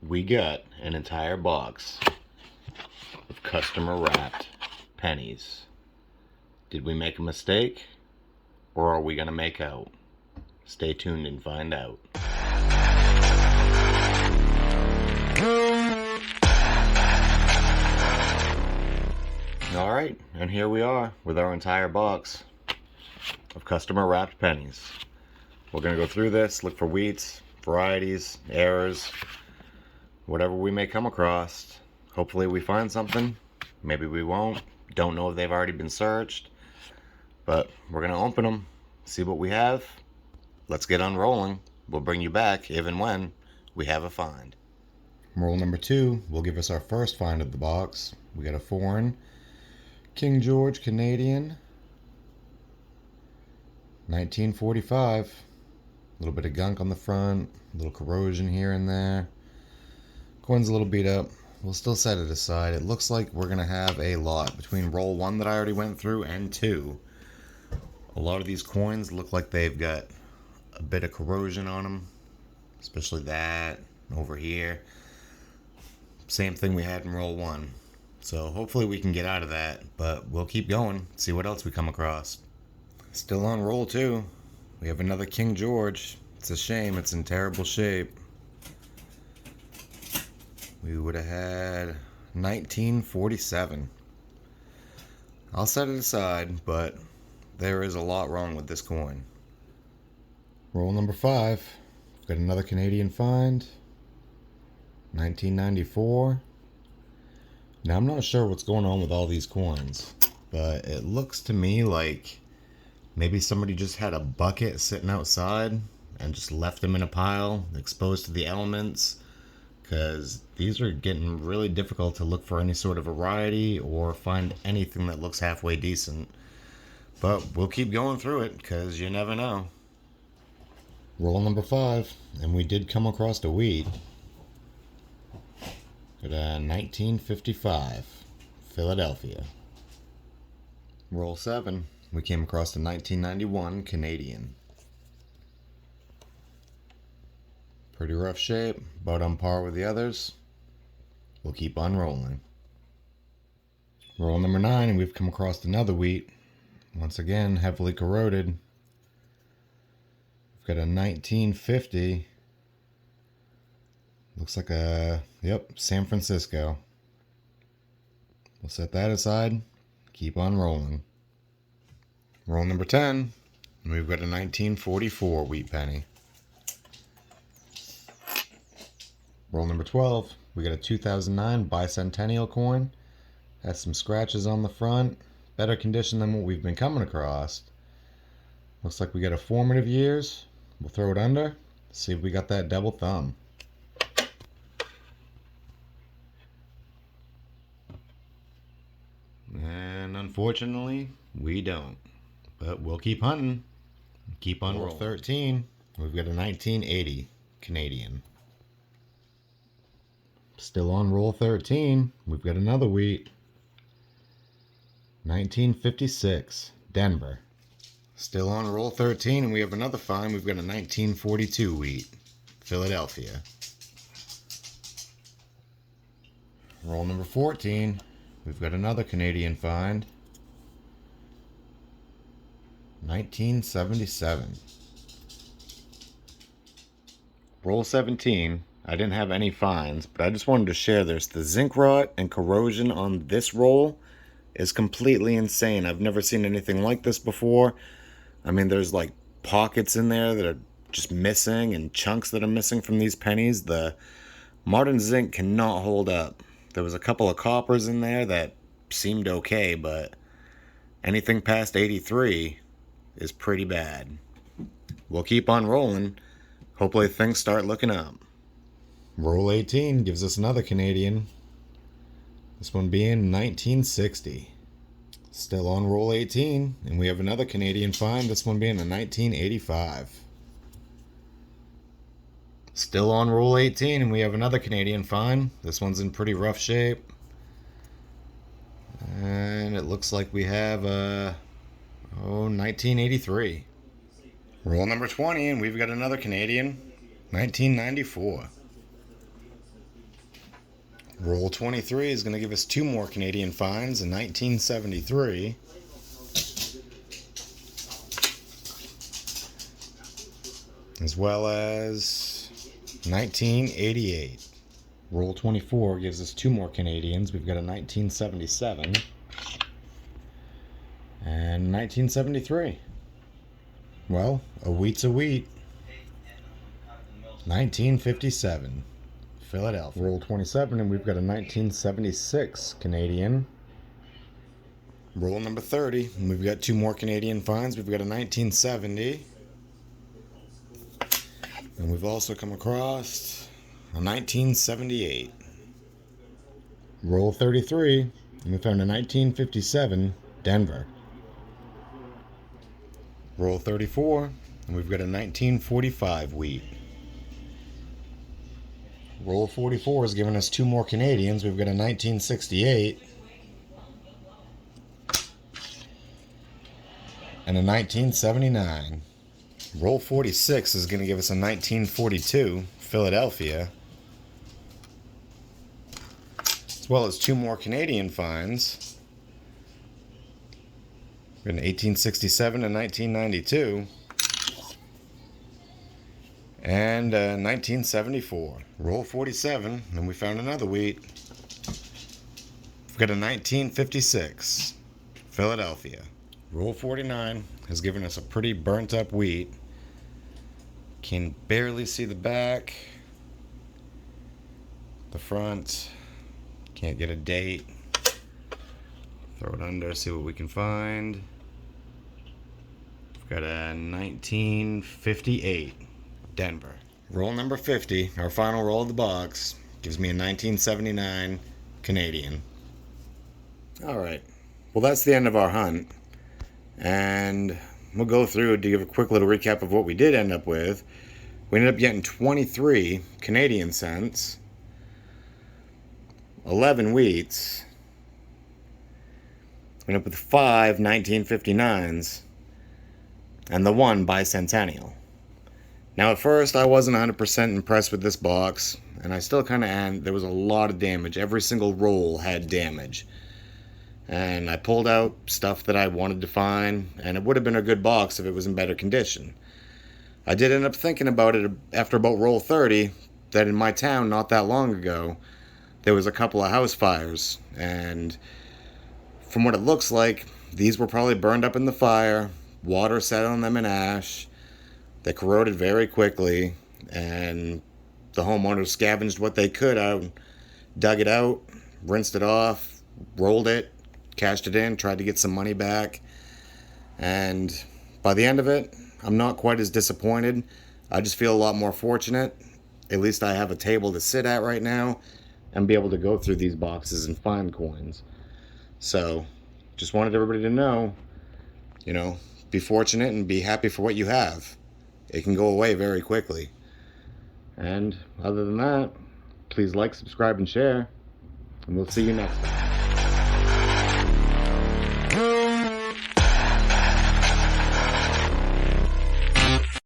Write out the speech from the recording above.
We got an entire box of customer wrapped pennies. Did we make a mistake, or are we gonna make out? Stay tuned and find out. Alright, and here we are with our entire box of customer wrapped pennies. We're gonna go through this, look for wheats, varieties, errors, whatever we may come across. Hopefully we find something. Maybe we won't. Don't know if they've already been searched. But we're gonna open them, see what we have. Let's get unrolling. We'll bring you back if and when we have a find. Roll number 2 will give us our first find of the box. We got a foreign King George Canadian, 1945. A little bit of gunk on the front, a little corrosion here and there. Coin's a little beat up. We'll still set it aside. It looks like we're going to have a lot between roll 1 that I already went through and 2. A lot of these coins look like they've got a bit of corrosion on them, especially that over here. Same thing we had in roll 1. So hopefully we can get out of that, but we'll keep going, see what else we come across. Still on roll 2. We have another King George. It's a shame, it's in terrible shape. We would have had 1947. I'll set it aside, but there is a lot wrong with this coin. Roll number 5. We've got another Canadian find. 1994. Now I'm not sure what's going on with all these coins, but it looks to me like maybe somebody just had a bucket sitting outside and just left them in a pile, exposed to the elements. Because these are getting really difficult to look for any sort of variety or find anything that looks halfway decent. But we'll keep going through it because you never know. Roll number 5, and we did come across a wheat. Got a 1955, Philadelphia. Roll 7, we came across a 1991 Canadian. Pretty rough shape, about on par with the others. We'll keep on rolling. Roll number 9, and we've come across another wheat. Once again, heavily corroded. We've got a 1950. Looks like San Francisco. We'll set that aside. Keep on rolling. Roll number 10, and we've got a 1944 wheat penny. Roll number 12, we got a 2009 bicentennial coin. Has some scratches on the front. Better condition than what we've been coming across. Looks like we got a formative years. We'll throw it under. See if we got that double thumb. And unfortunately, we don't. But we'll keep hunting. Keep on roll 13. We've got a 1980 Canadian. Still on roll 13, we've got another wheat. 1956, Denver. Still on roll 13, and we have another find. We've got a 1942 wheat, Philadelphia. Roll number 14, we've got another Canadian find. 1977. Roll 17. I didn't have any finds, but I just wanted to share this. The zinc rot and corrosion on this roll is completely insane. I've never seen anything like this before. I mean, there's like pockets in there that are just missing and chunks that are missing from these pennies. The modern zinc cannot hold up. There was a couple of coppers in there that seemed okay, but anything past 83 is pretty bad. We'll keep on rolling. Hopefully things start looking up. Roll 18 gives us another Canadian. This one being 1960. Still on roll 18, and we have another Canadian find, this one being a 1985. Still on roll 18, and we have another Canadian find. This one's in pretty rough shape. And it looks like we have 1983. Roll number 20, and we've got another Canadian, 1994. Roll 23 is going to give us 2 more Canadian finds in 1973. As well as 1988. Roll 24 gives us 2 more Canadians. We've got a 1977 and 1973. Well, a wheat's a wheat. 1957. Philadelphia. Roll 27 and we've got a 1976 Canadian. Roll number 30 and we've got 2 more Canadian finds. We've got a 1970. And we've also come across a 1978. Roll 33, and we found a 1957 Denver. Roll 34, and we've got a 1945 wheat. Roll 44 has given us 2 more Canadians. We've got a 1968 and a 1979. Roll 46 is going to give us a 1942 Philadelphia, as well as 2 more Canadian finds. We're in 1867 and 1992, and 1974. Roll 47, and we found another wheat. We've got a 1956 Philadelphia. Roll 49 has given us a pretty burnt up wheat. Can barely see the back, the front, can't get a date. Throw it under, see what we can find. We've got a 1958 Denver. Roll number 50, our final roll of the box, gives me a 1979 Canadian. Alright, well that's the end of our hunt. And we'll go through to give a quick little recap of what we did end up with. We ended up getting 23 Canadian cents, 11 wheats. We ended up with 5 1959s, and the 1 bicentennial. Now at first I wasn't 100% impressed with this box, and I still kind of am. There was a lot of damage. Every single roll had damage. And I pulled out stuff that I wanted to find, and it would have been a good box if it was in better condition. I did end up thinking about it after about roll 30, that in my town not that long ago, there was a couple of house fires, and from what it looks like, these were probably burned up in the fire, water sat on them in ash, they corroded very quickly, and the homeowners scavenged what they could out, dug it out, rinsed it off, rolled it, cashed it in, tried to get some money back, and by the end of it, I'm not quite as disappointed. I just feel a lot more fortunate. At least I have a table to sit at right now and be able to go through these boxes and find coins. So, just wanted everybody to know, be fortunate and be happy for what you have. It can go away very quickly. And other than that, please like, subscribe, and share, and we'll see you next time.